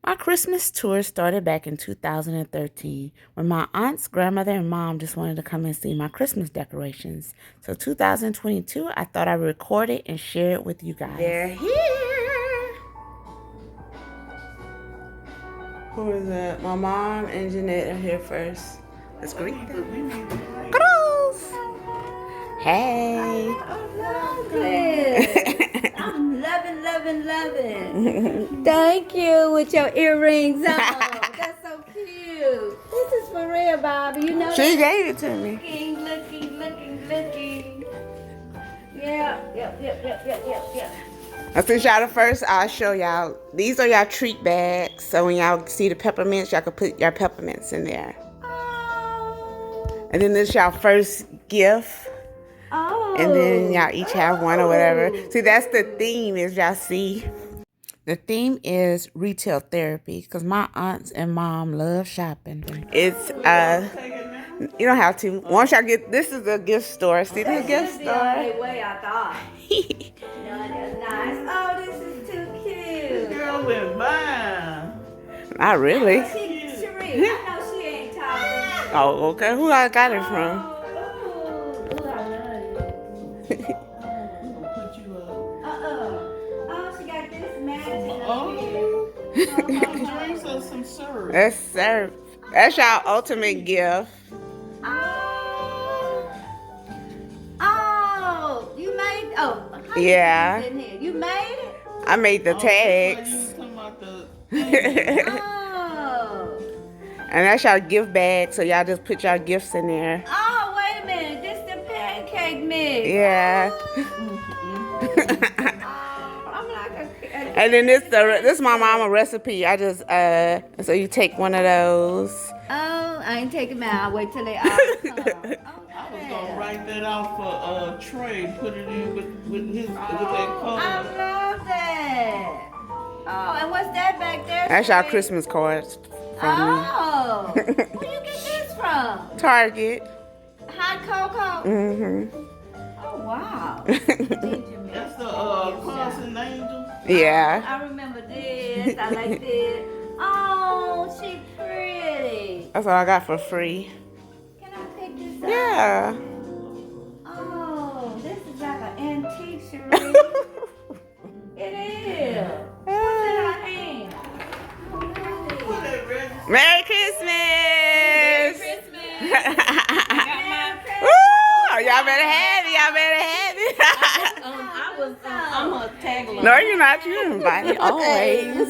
My Christmas tour started back in 2013 when my aunts, grandmother, and mom just wanted to come and see my Christmas decorations. So 2022, I thought I'd record it and share it with you guys. They're here! Who is that? My mom and Jeanette are here first. Let's greet them. Gross! Hey! I love it. I'm loving. Thank you with your earrings on. That's so cute. This is for real, Bobby. You know She gave it to me. Looking. Yeah. Since y'all the first, I'll show y'all. These are y'all treat bags. So when y'all see the peppermints, y'all can put your peppermints in there. Oh. And then this y'all first gift. Oh. And then y'all each have one or whatever. See, that's the theme, as y'all see. The theme is retail therapy because my aunts and mom love shopping. It's, you don't have to. Once y'all get, this is a gift store. See the gift store? The way I thought. No, that's nice. Oh, this is too cute. This girl went by. Not really. Cherie, I know she ain't talking. Oh, okay. Who I got it from? Oh, I love it. Put you up. Oh, she got this magic. Drinks or some syrup. That's syrup. That's y'all ultimate gift. Oh, you made. Oh, how Yeah. you put this in here? You made it. I made the That's why tags. you was talking about the Oh. And that's y'all gift bag, so y'all just put y'all gifts in there. Oh, wait a minute. This the pancake mix. Yeah. I'm like a And then this my mama recipe. I just so you take one of those. Oh, I ain't taking mine. I'll wait till they all come. I was gonna write that off for Trey, put it in with that color. I love that. Oh, and what's that back there? That's y'all Sheree? Christmas cards from Oh, where you get this from? me. Target. Hot cocoa. Mhm. Oh wow. That's the Carson Angel. Yeah. I remember this. I like this. Oh, she pretty. That's all I got for free. Can I pick this up? Yeah. Oh, this is like an antique, Cherie. It is. What's in her hand? Oh, nice. Merry Christmas! Christmas. Woo! Y'all better have it. Y'all better have it. I'm a tag along. No, you're not. You invited always. Merry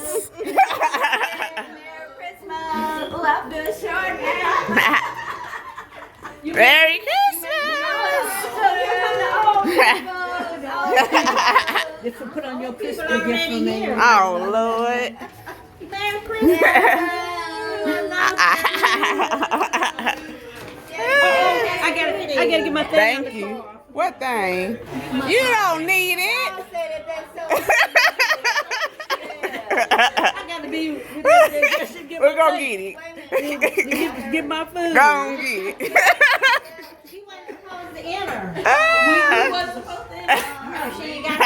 Christmas. Oh, I feel short now. Merry Christmas! Just to put on your pistol gift from there. Oh, Lord. Merry Christmas. I gotta get my thing. Thank you. What thing? You don't need it. I gotta be. We're gonna get it. Get my food. Go on get it. She wasn't supposed to enter. Ah. wasn't supposed to enter. No, she ain't got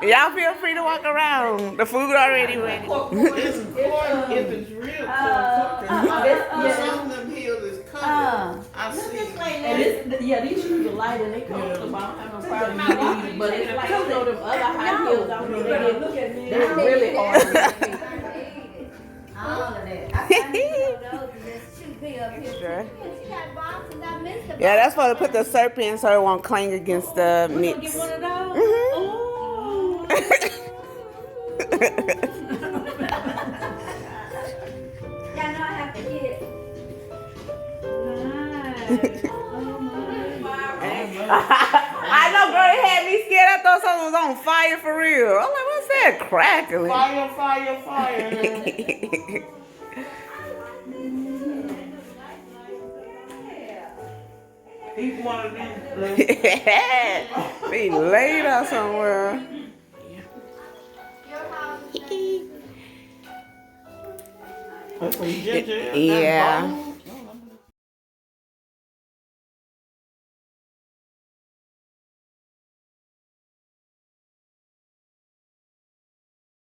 Y'all feel free to walk around. The food already ready. It's important if it's real pork. Some of them hills is covered. I see. And these shoes are light and they comfortable. I don't have no problem with these, but it's like some of them other high heels. I don't know. Look at me. They're really hard. all of that. I got those and just shoot me up here. Sure. She got boxes. I missed the Yeah, that's for to put the syrup in so it won't clang against the mix. Get one of those. Mhm. Oh. Yeah, I know I have to get. Nice. Oh my. I know, girl, it had me scared. I thought something was on fire for real. I'm like, what's that crackling? Fire. Each one of them. Be laid out somewhere. Put some ginger. Yeah.